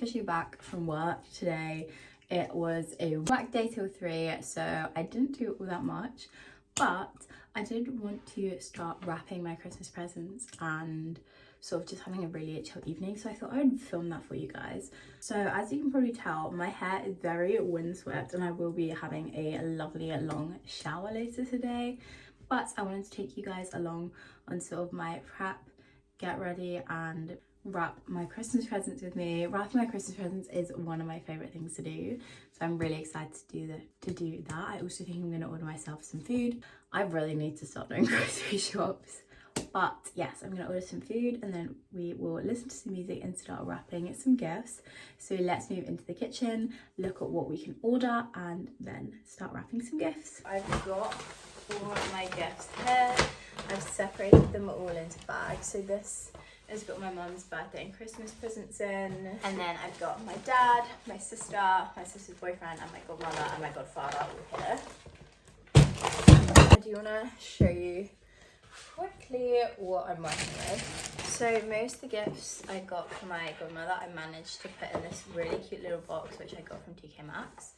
officially back from work today. It was a work day till 3, so I didn't do all that much, but I did want to start wrapping my Christmas presents and sort of just having a really chill evening, so I thought I would film that for you guys. So as you can probably tell, my hair is very windswept and I will be having a lovely long shower later today, but I wanted to take you guys along on sort of my prep, get ready and wrap my Christmas presents with me. Wrapping my Christmas presents is one of my favorite things to do, so I'm really excited to do that. I also think I'm going to order myself some food. I really need to start doing grocery shops, but yes, I'm going to order some food and then we will listen to some music and start wrapping some gifts. So let's move into the kitchen, look at what we can order and then start wrapping some gifts. I've got all my gifts here. I've separated them all into bags. So this has got my mum's birthday and Christmas presents in, and then I've got my dad, my sister's boyfriend and my godmother and my godfather all here. I do want to show you quickly what I'm working with. So most of the gifts I got from my godmother I managed to put in this really cute little box which I got from TK Maxx.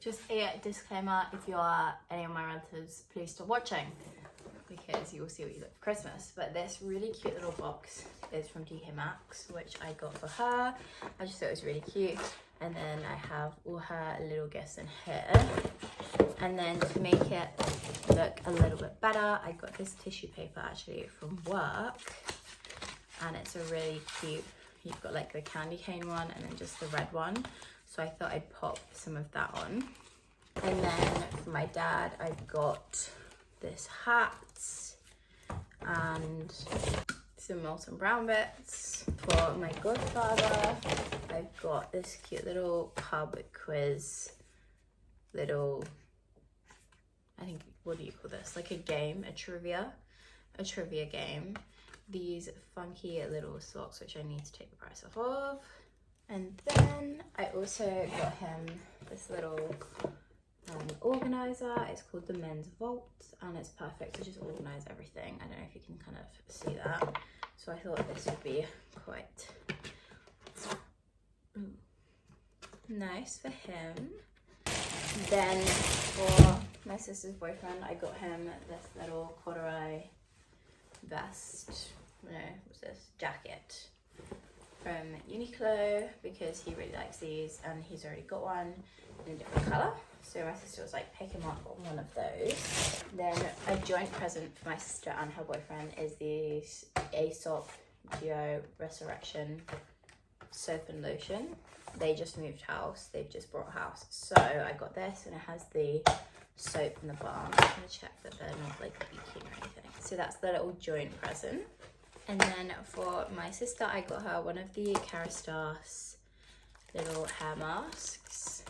Just a disclaimer, if you are any of my relatives, please stop watching because you will see what you got for Christmas. But this really cute little box is from TK Maxx, which I got for her. I just thought it was really cute. And then I have all her little gifts in here. And then to make it look a little bit better, I got this tissue paper actually from work. And it's a really cute, you've got like the candy cane one and then just the red one. So I thought I'd pop some of that on. And then for my dad, I've got this hat and some Molton Brown bits. For my godfather, I've got this cute little pub quiz, little, I think, what do you call this? Like a game, a trivia game. These funky little socks, which I need to take the price off of. And then I also got him this little organizer. It's called the Men's Vault and it's perfect to just organize everything. I don't know if you can kind of see that. So I thought this would be quite nice for him. Then for my sister's boyfriend, I got him this little corduroy vest, what's this, jacket from Uniqlo because he really likes these and he's already got one in a different colour. So my sister was like, pick him up on one of those. Then a joint present for my sister and her boyfriend is these Aesop Duo Resurrection soap and lotion. They just moved house, they've just bought a house. So I got this and it has the soap in the bar. I'm just gonna check that they're not like leaking or anything. So that's the little joint present. And then for my sister, I got her one of the Kerastase little hair masks.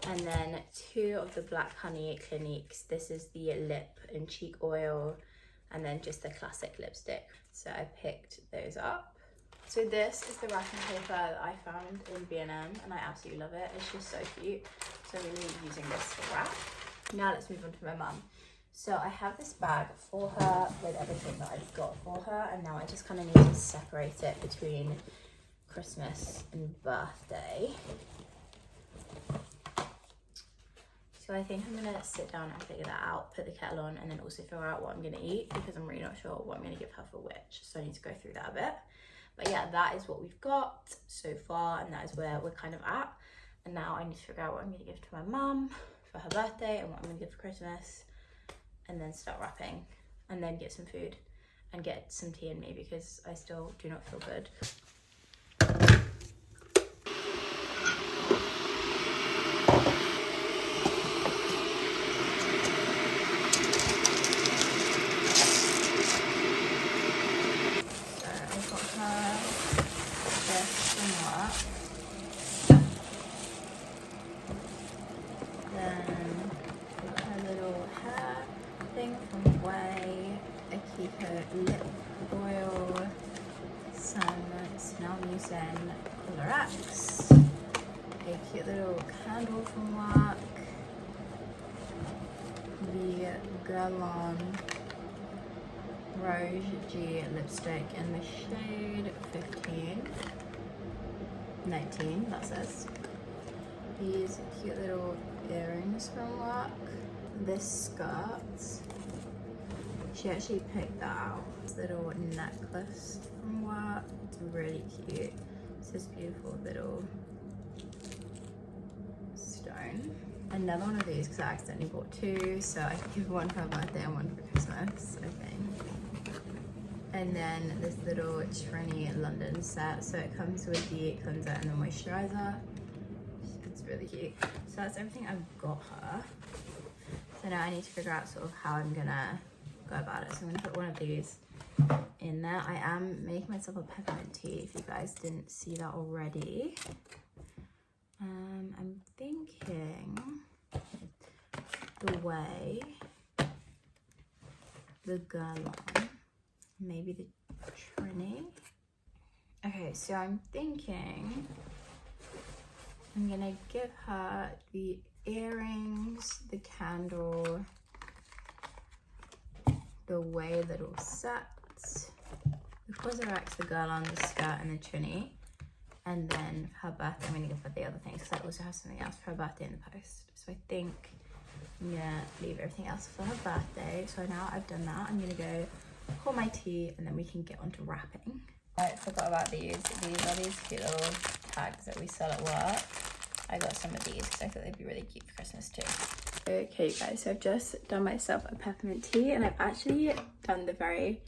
And then 2 of the Black Honey Cliniques. This is the lip and cheek oil and then just the classic lipstick. So I picked those up. So this is the wrapping paper that I found in B&M and I absolutely love it. It's just so cute. So I'm really using this to wrap. Now let's move on to my mum. So I have this bag for her with everything that I've got for her, and now I just kind of need to separate it between Christmas and birthday. So I think I'm gonna sit down and figure that out, put the kettle on, and then also figure out what I'm gonna eat because I'm really not sure what I'm gonna give her for which. So I need to go through that a bit. But yeah, that is what we've got so far, and that is where we're kind of at. And now I need to figure out what I'm gonna give to my mum for her birthday and what I'm gonna give for Christmas, and then start wrapping, and then get some food and get some tea in me because I still do not feel good. Lip oil, some Now I'm using Colorex, a cute little candle from work, the Guerlain Rouge G lipstick in the shade 15. 19, that says. These cute little earrings from work. This skirt, she actually picked that out. This little necklace from work, it's really cute. It's this beautiful little stone. Another one of these because I accidentally bought two, so I could give one for her birthday and one for Christmas, I think. And then this little Trini London set, so it comes with the cleanser and the moisturizer. It's really cute. So that's everything I've got her. So now I need to figure out sort of how I'm gonna go about it. So I'm gonna put one of these in there. I am making myself a peppermint tea if you guys didn't see that already. I'm thinking the way the girl on, maybe the Trini. Okay, so I'm thinking I'm gonna give her the earrings, the candle, the way little set, the Cosrx, the girl on, the skirt, and the Trini. And then for her birthday, I'm gonna give her the other things because I also have something else for her birthday in the post. So I think I'm gonna leave everything else for her birthday. So now I've done that, I'm gonna go pour my tea and then we can get on to wrapping. I forgot about these. These are these cute little tags that we sell at work. I got some of these because I thought they'd be really cute for Christmas too. Okay guys, so I've just done myself a peppermint tea and I've actually done the very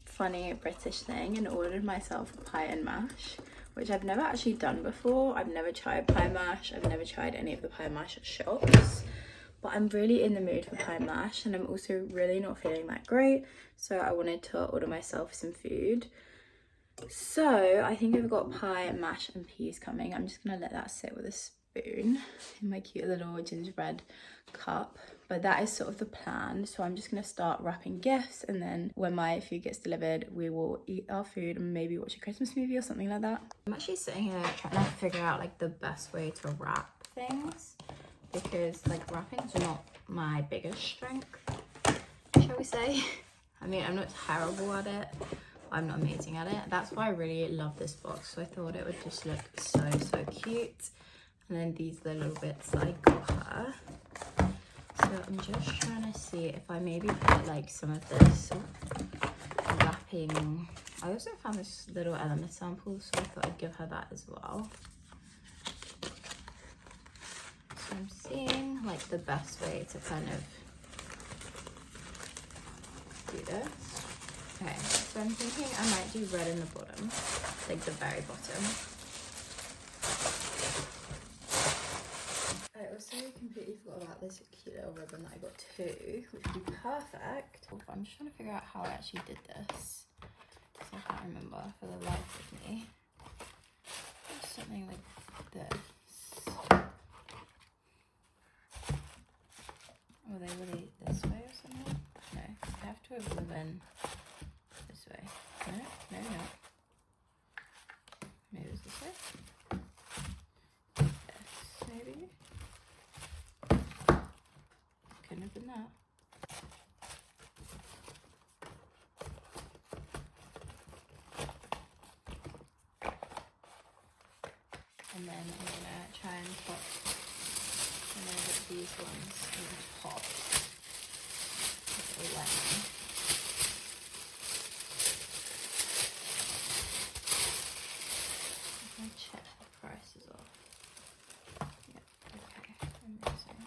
funny British thing and ordered myself pie and mash, which I've never actually done before. I've never tried pie mash. I've never tried any of the pie mash shops, but I'm really in the mood for pie mash and I'm also really not feeling that great. So I wanted to order myself some food. So I think I've got pie, mash and peas coming. I'm just gonna let that sit with a spoon in my cute little gingerbread cup. But that is sort of the plan. So I'm just gonna start wrapping gifts and then when my food gets delivered, we will eat our food and maybe watch a Christmas movie or something like that. I'm actually sitting here trying to figure out like the best way to wrap things because like wrapping's not my biggest strength, shall we say. I mean, I'm not terrible at it. I'm not amazing at it. That's why I really love this box. So I thought it would just look so cute. And then these are the little bits that I got her. So I'm just trying to see if I maybe put like some of this wrapping. I also found this little element sample, so I thought I'd give her that as well. So I'm seeing like the best way to kind of do this. Okay, so I'm thinking I might do red in the bottom, like the very bottom. I also completely forgot about this cute little ribbon that I got too, which would be perfect. I'm just trying to figure out how I actually did this, because I can't remember for the life of me. Something like this. Were they really this way or something? No, I have to have ribbon this way. No. Maybe it's this way? Yes, maybe. Couldn't have been that. And then I'm gonna try and put these ones in the top. Little lemon. I'm gonna check the prices off. Yep, okay, amazing.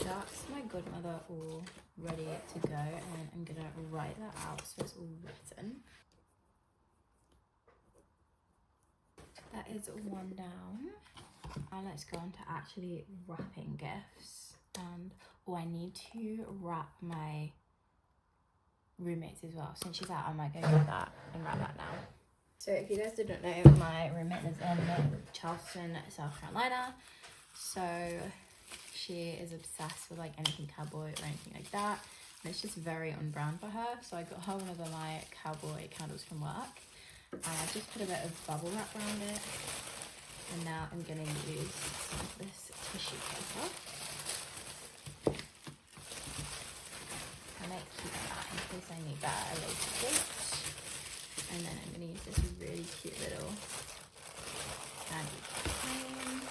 That's my godmother all ready to go, and I'm gonna write that out so it's all written. That is one down. Now let's go on to actually wrapping gifts. And I need to wrap my roommates as well. Since she's out, I might go get that and wrap that now. So if you guys didn't know, my roommate lives in Charleston, South Carolina. So she is obsessed with like anything cowboy or anything like that. And it's just very on brand for her. So I got her one of my cowboy candles from work. And I just put a bit of bubble wrap around it. And now I'm going to use some of this tissue paper. I might keep that in case I need that at a later date. And then I'm going to use this really cute little candy cane.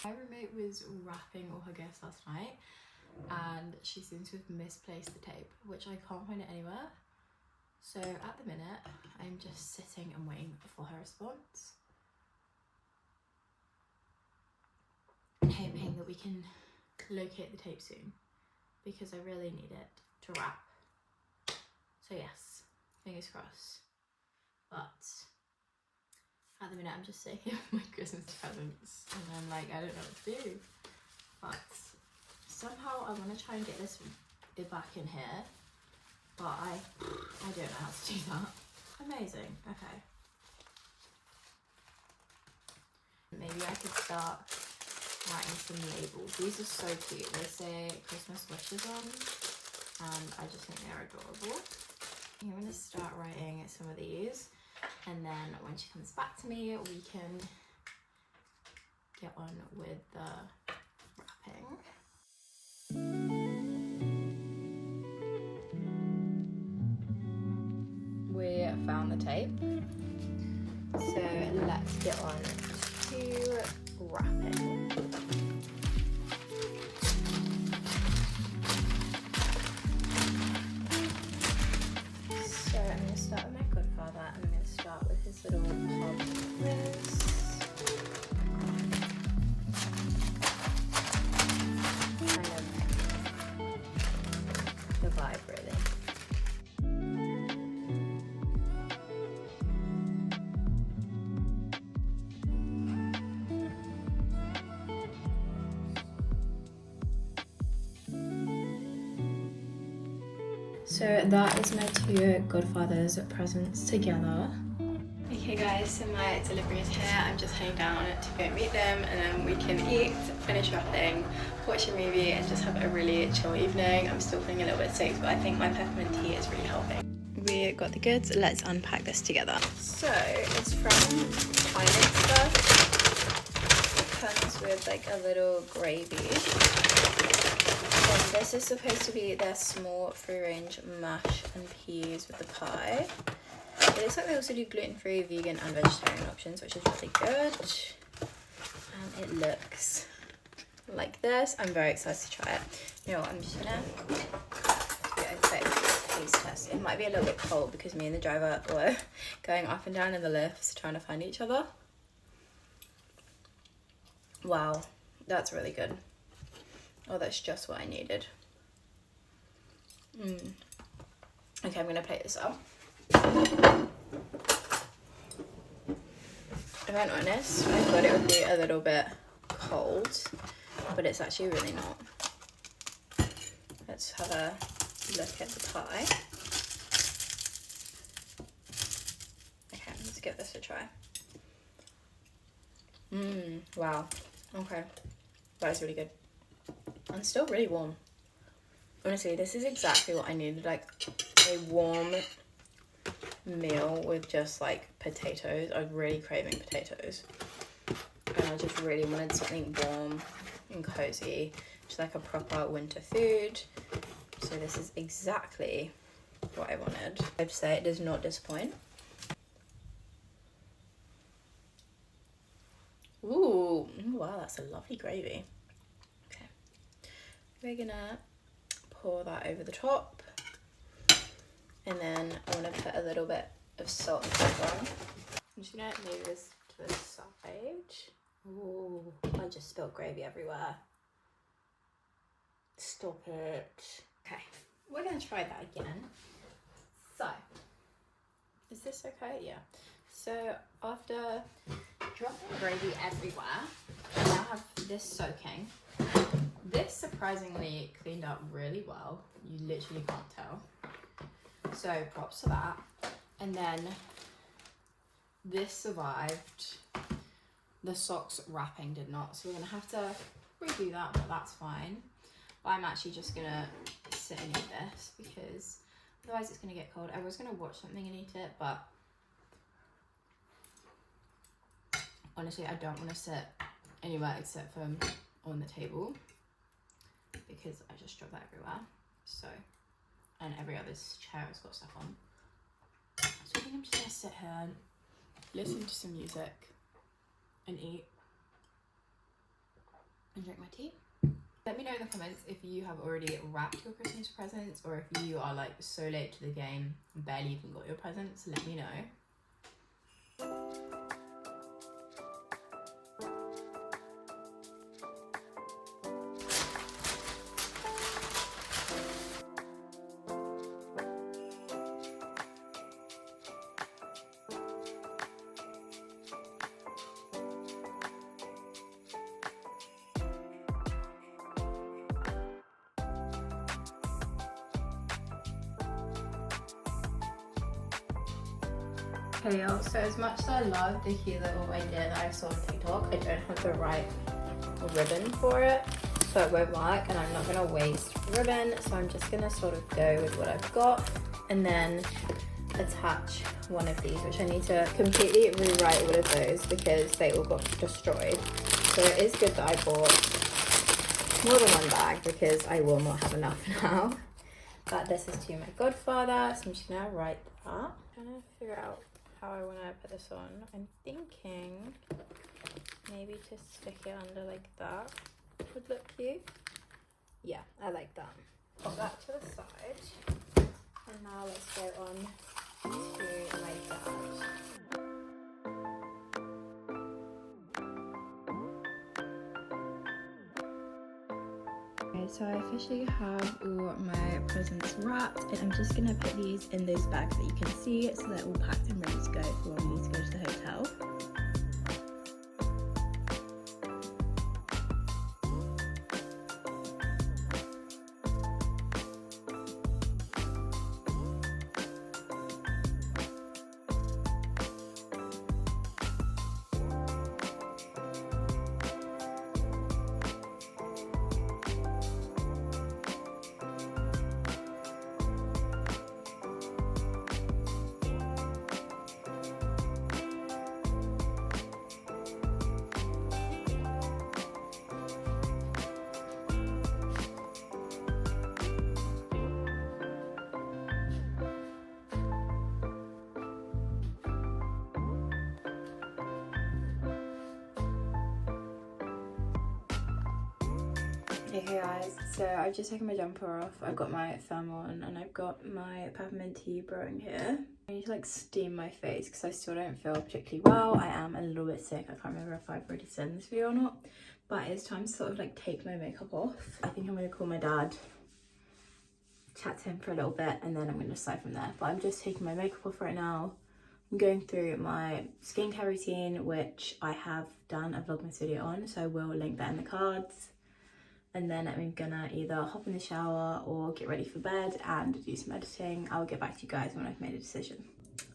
My roommate was wrapping all her gifts last night and she seems to have misplaced the tape, which I can't find it anywhere. So at the minute, I'm just sitting and waiting for her response. And hoping that we can locate the tape soon because I really need it to wrap. So yes, fingers crossed. But at the minute, I'm just sitting here with my Christmas presents and I'm like, I don't know what to do. But somehow I want to try and get this back in here, but I don't know how to do that. Amazing, okay. Maybe I could start writing some labels. These are so cute. They say Christmas wishes on and I just think they're adorable. I'm going to start writing some of these. And then when she comes back to me, we can get on with the wrapping. We found the tape. So let's get on to wrapping. So I'm going to start with my godfather. I'm going to start with his little pub quiz. Kind of the vibe, really. So that is my two godfathers' presents together. Okay guys, so my delivery is here. I'm just heading down to go meet them and then we can eat, finish wrapping, watch a movie and just have a really chill evening. I'm still feeling a little bit sick, but I think my peppermint tea is really helping. We got the goods, let's unpack this together. So it's from Finance Stuff. It comes with like a little gravy. And this is supposed to be their small free-range mash and peas with the pie. It looks like they also do gluten-free, vegan and vegetarian options, which is really good. And it looks like this. I'm very excited to try it. You know what, I'm just gonna do a quick taste test. It might be a little bit cold because me and the driver were going up and down in the lifts trying to find each other. Wow, that's really good. Oh, that's just what I needed. Okay, I'm gonna plate this up. If I'm honest, I thought it would be a little bit cold, but it's actually really not. Let's have a look at the pie. Okay, let's give this a try. Wow. Okay, that is really good. And still really warm. Honestly, this is exactly what I needed, like a warm meal with just like potatoes. I was really craving potatoes. And I just really wanted something warm and cozy, just like a proper winter food. So this is exactly what I wanted. I have to say, it does not disappoint. Ooh, wow, that's a lovely gravy. We're gonna pour that over the top and then I want to put a little bit of salt and pepper on. I'm just gonna move this to the side. Ooh, I just spilled gravy everywhere. Stop it. Okay, we're gonna try that again. So, is this okay? Yeah. So after dropping gravy everywhere, I now have this soaking. This surprisingly cleaned up really well. You literally can't tell. So props to that. And then this survived. The socks wrapping did not, so we're gonna have to redo that, but that's fine. But I'm actually just gonna sit and eat this because otherwise it's gonna get cold. I was gonna watch something and eat it, but honestly I don't want to sit anywhere except for on the table because I just drop that everywhere. So, and every other chair has got stuff on. So I think I'm just gonna sit here and listen to some music and eat and drink my tea. Let me know in the comments if you have already wrapped your Christmas presents or if you are like so late to the game and barely even got your presents. Let me know. Okay y'all, so as much as I love the cute little idea that I saw on TikTok, I don't have the right ribbon for it, so it won't work, and I'm not going to waste ribbon, so I'm just going to sort of go with what I've got and then attach one of these, which I need to completely rewrite all of those because they all got destroyed. So it is good that I bought more than one bag because I will not have enough now. But this is to my godfather, so I'm just going to write that. I'm trying to figure out how I want to put this on. I'm thinking maybe to stick it under like that would look cute. Yeah, I like that. Put that to the side. And now let's go on to my dad. Okay, so I officially have all my presents wrapped, and I'm just gonna put these in those bags that you can see so they're all packed and ready to go for when we need to go to the hotel. Okay guys, so I've just taken my jumper off, I've got my thermal on, and I've got my peppermint tea brewing here. I need to like steam my face because I still don't feel particularly well. I am a little bit sick. I can't remember if I've already said in this video or not, but it's time to sort of like take my makeup off. I think I'm going to call my dad, chat to him for a little bit, and then I'm going to decide from there. But I'm just taking my makeup off right now. I'm going through my skincare routine, which I have done a Vlogmas video on, so I will link that in the cards. And then I'm gonna either hop in the shower or get ready for bed and do some editing. I'll get back to you guys when I've made a decision.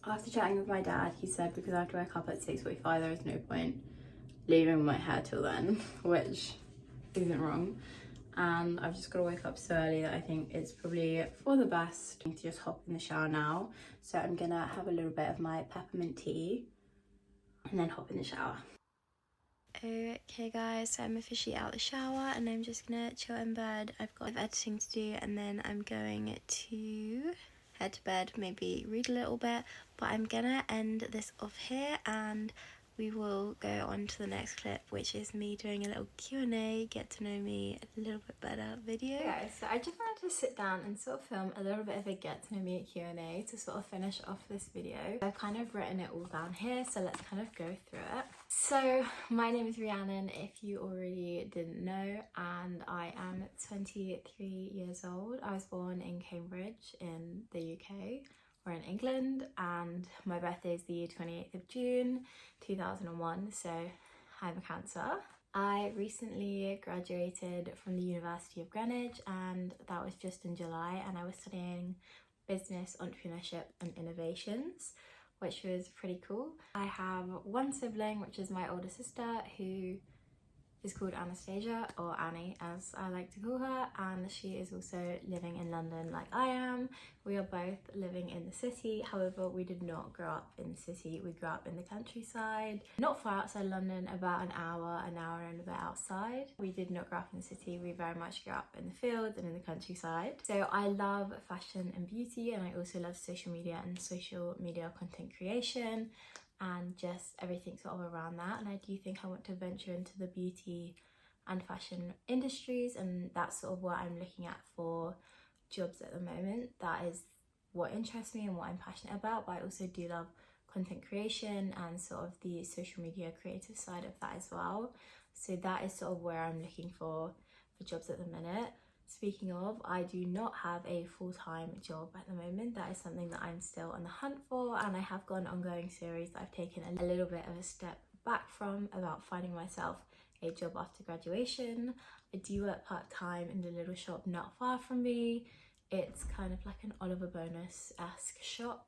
After chatting with my dad, he said because I have to wake up at 6:45, there is no point leaving my hair till then, which isn't wrong. And I've just got to wake up so early that I think it's probably for the best to just hop in the shower now. So I'm gonna have a little bit of my peppermint tea and then hop in the shower. Okay guys, so I'm officially out the shower and I'm just gonna chill in bed. I've got editing to do and then I'm going to head to bed, maybe read a little bit, but I'm gonna end this off here and we will go on to the next clip, which is me doing a little Q&A, get to know me a little bit better video. Okay guys, so I just wanted to sit down and sort of film a little bit of a get to know me Q&A to sort of finish off this video. I've kind of written it all down here, so let's kind of go through it. So my name is Rhiannon, if you already didn't know, and I am 23 years old. I was born in Cambridge in the UK. We're in England, and my birthday is the 28th of June 2001, so I'm a Cancer. I recently graduated from the University of Greenwich, and that was just in July, and I was studying business, entrepreneurship and innovations, which was pretty cool. I have one sibling, which is my older sister, who is called Anastasia, or Annie as I like to call her, and she is also living in London like I am. We are both living in the city, however we did not grow up in the city, we grew up in the countryside, not far outside London, about an hour and a bit outside. We did not grow up in the city, we very much grew up in the fields and in the countryside. So I love fashion and beauty, and I also love social media and social media content creation, and just everything sort of around that. And I do think I want to venture into the beauty and fashion industries, and that's sort of what I'm looking at for jobs at the moment. That is what interests me and what I'm passionate about, but I also do love content creation and sort of the social media creative side of that as well. So that is sort of where I'm looking for jobs at the minute. Speaking of, I do not have a full-time job at the moment. That is something that I'm still on the hunt for, and I have got an ongoing series that I've taken a little bit of a step back from, about finding myself a job after graduation. I do work part-time in the little shop not far from me. It's kind of like an Oliver Bonus-esque shop,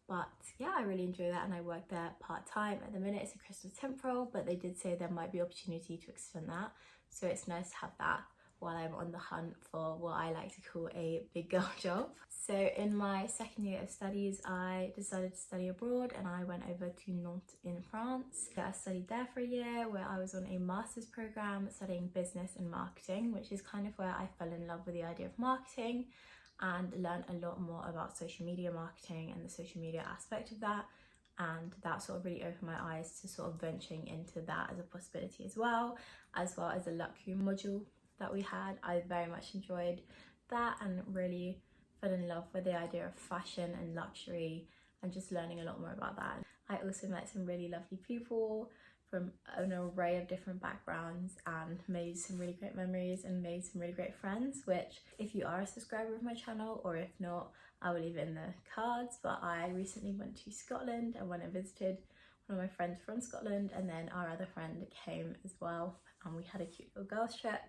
but yeah, I really enjoy that, and I work there part-time. At the minute it's a Christmas temp role, but they did say there might be opportunity to extend that, so it's nice to have that while I'm on the hunt for what I like to call a big girl job. So in my second year of studies, I decided to study abroad, and I went over to Nantes in France. So I studied there for a year, where I was on a master's program studying business and marketing, which is kind of where I fell in love with the idea of marketing and learned a lot more about social media marketing and the social media aspect of that. And that sort of really opened my eyes to sort of venturing into that as a possibility as well as a luxury module that we had. I very much enjoyed that and really fell in love with the idea of fashion and luxury, and just learning a lot more about that. I also met some really lovely people from an array of different backgrounds and made some really great memories and made some really great friends, which if you are a subscriber of my channel, or if not, I will leave it in the cards. But I recently went to Scotland and went and visited one of my friends from Scotland, and then our other friend came as well, and we had a cute little girls trip.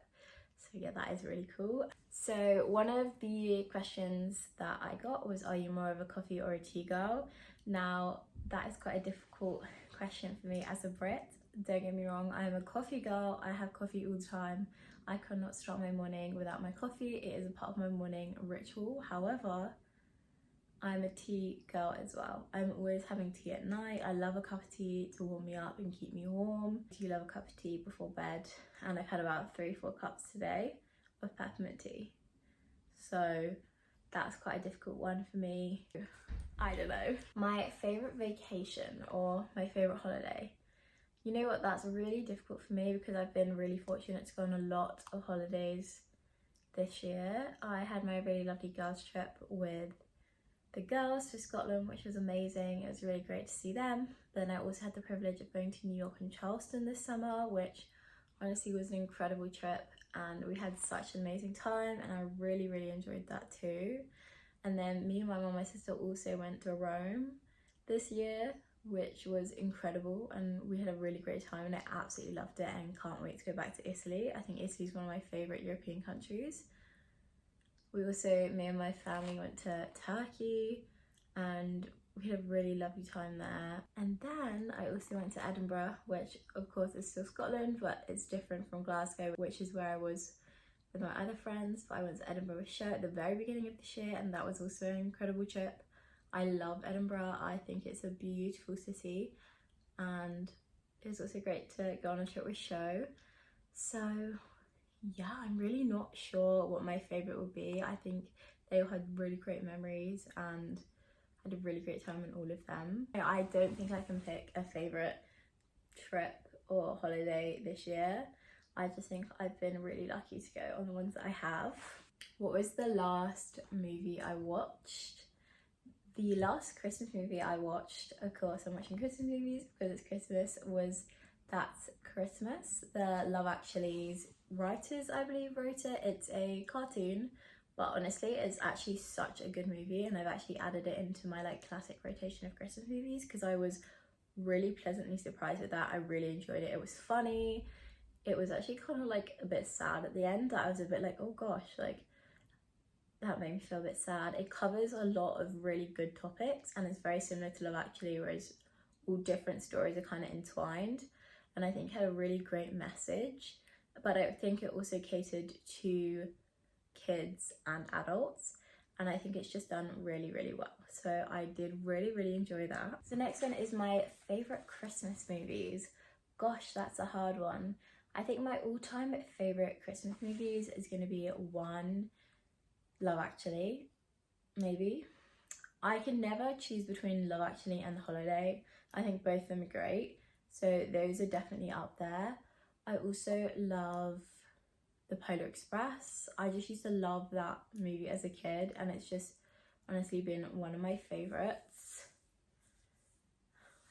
So yeah, that is really cool. So one of the questions that I got was, are you more of a coffee or a tea girl? Now, that is quite a difficult question for me as a Brit. Don't get me wrong, I am a coffee girl. I have coffee all the time. I cannot start my morning without my coffee. It is a part of my morning ritual. However, I'm a tea girl as well. I'm always having tea at night. I love a cup of tea to warm me up and keep me warm. I do love a cup of tea before bed, and I've had about 3-4 cups today of peppermint tea. So that's quite a difficult one for me. I don't know. My favourite vacation or my favourite holiday. You know what, that's really difficult for me because I've been really fortunate to go on a lot of holidays this year. I had my really lovely girls trip with the girls to Scotland, which was amazing. It was really great to see them. Then I also had the privilege of going to New York and Charleston this summer, which honestly was an incredible trip, and we had such an amazing time, and I really enjoyed that too. And then me and my mum and my sister also went to Rome this year, which was incredible, and we had a really great time, and I absolutely loved it and can't wait to go back to Italy. I think Italy is one of my favourite European countries. We also, me and my family went to Turkey, and we had a really lovely time there. And then I also went to Edinburgh, which of course is still Scotland, but it's different from Glasgow, which is where I was with my other friends. But I went to Edinburgh with Show at the very beginning of this year, and that was also an incredible trip. I love Edinburgh. I think it's a beautiful city, and it was also great to go on a trip with Show. So yeah, I'm really not sure what my favourite would be. I think they all had really great memories, and I had a really great time on all of them. I don't think I can pick a favourite trip or holiday this year. I just think I've been really lucky to go on the ones that I have. What was the last movie I watched? The last Christmas movie I watched, of course I'm watching Christmas movies because it's Christmas, was That's Christmas. The Love Actually's writers, I believe, wrote it. It's a cartoon, but honestly it's actually such a good movie, and I've actually added it into my like classic rotation of Christmas movies because I was really pleasantly surprised with that. I really enjoyed it. It was funny. It was actually kind of like a bit sad at the end. I was a bit like, oh gosh, like that made me feel a bit sad. It covers a lot of really good topics and it's very similar to Love Actually, whereas all different stories are kind of entwined, and I think had a really great message. But I think it also catered to kids and adults, and I think it's just done really, really well. So I did really enjoy that. So next one is my favorite Christmas movies. Gosh, that's a hard one. I think my all-time favorite Christmas movies is going to be one, Love Actually, maybe. I can never choose between Love Actually and The Holiday. I think both of them are great, so those are definitely up there. I also love The Polar Express. I just used to love that movie as a kid, and it's just honestly been one of my favorites.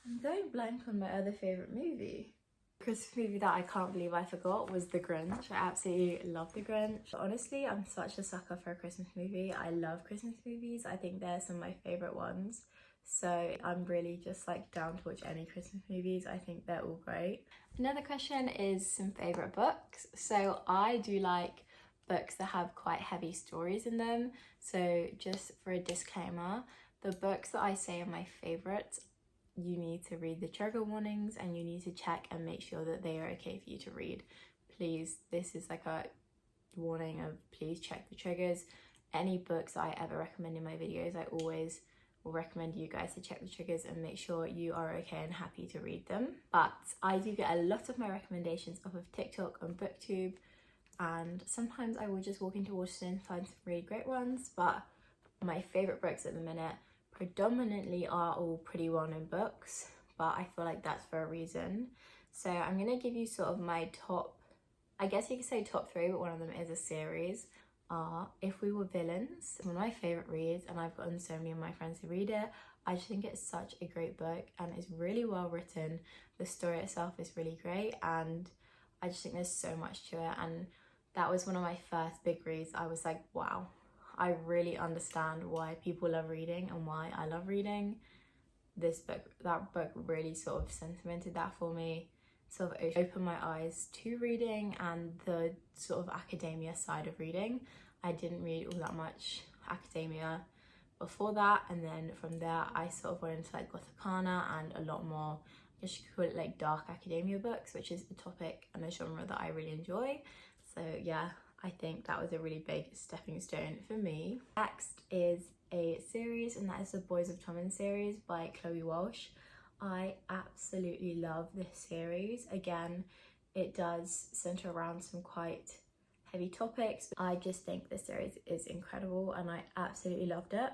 I'm going blank on my other favorite movie. Christmas movie that I can't believe I forgot was The Grinch. I absolutely love The Grinch. Honestly, I'm such a sucker for a Christmas movie. I love Christmas movies. I think they're some of my favorite ones. So I'm really just like down to watch any Christmas movies. I think they're all great. Another question is some favorite books. So I do like books that have quite heavy stories in them. So just for a disclaimer, the books that I say are my favorites, you need to read the trigger warnings and you need to check and make sure that they are okay for you to read. Please, this is like a warning of please check the triggers. Any books I ever recommend in my videos, I always will recommend you guys to check the triggers and make sure you are okay and happy to read them. But I do get a lot of my recommendations off of TikTok and BookTube, and sometimes I will just walk into Waterstones and find some really great ones, but my favourite books at the minute predominantly are all pretty well-known books, but I feel like that's for a reason. So I'm going to give you sort of my top, I guess you could say top three, but one of them is a series. If We Were Villains, one of my favourite reads, and I've gotten so many of my friends to read it. I just think it's such a great book and it's really well written. The story itself is really great and I just think there's so much to it, and that was one of my first big reads. I was like, wow, I really understand why people love reading and why I love reading. That book really sort of cemented that for me, sort of opened my eyes to reading and the sort of academia side of reading. I didn't read all that much academia before that, and then from there I sort of went into like Gothicana and a lot more, I guess you could call it like dark academia books, which is a topic and a genre that I really enjoy. So yeah, I think that was a really big stepping stone for me. Next is a series, and that is the Boys of Tommen series by Chloe Walsh. I absolutely love this series. Again, it does center around some quite heavy topics. I just think this series is incredible and I absolutely loved it,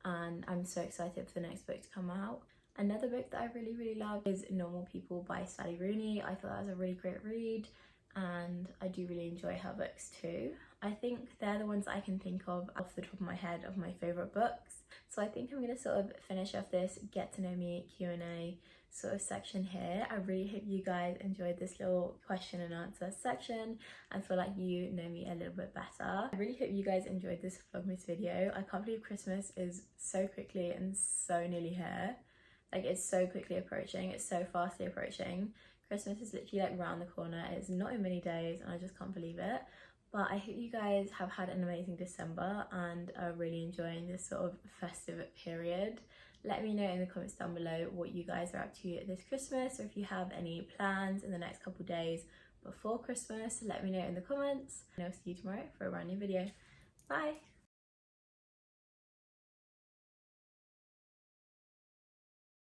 and I'm so excited for the next book to come out. Another book that I really love is Normal People by Sally Rooney. I thought that was a really great read and I do really enjoy her books too. I think they're the ones I can think of off the top of my head of my favourite books. So I think I'm going to sort of finish off this get to know me Q&A sort of section here. I really hope you guys enjoyed this little question and answer section and feel like you know me a little bit better. I really hope you guys enjoyed this Vlogmas video. I can't believe Christmas is so quickly and so nearly here. Like, it's so quickly approaching, it's so fastly approaching. Christmas is literally like round the corner. It's not in many days and I just can't believe it. But I hope you guys have had an amazing December and are really enjoying this sort of festive period. Let me know in the comments down below what you guys are up to this Christmas, or if you have any plans in the next couple of days before Christmas, let me know in the comments. And I'll see you tomorrow for a brand new video. Bye!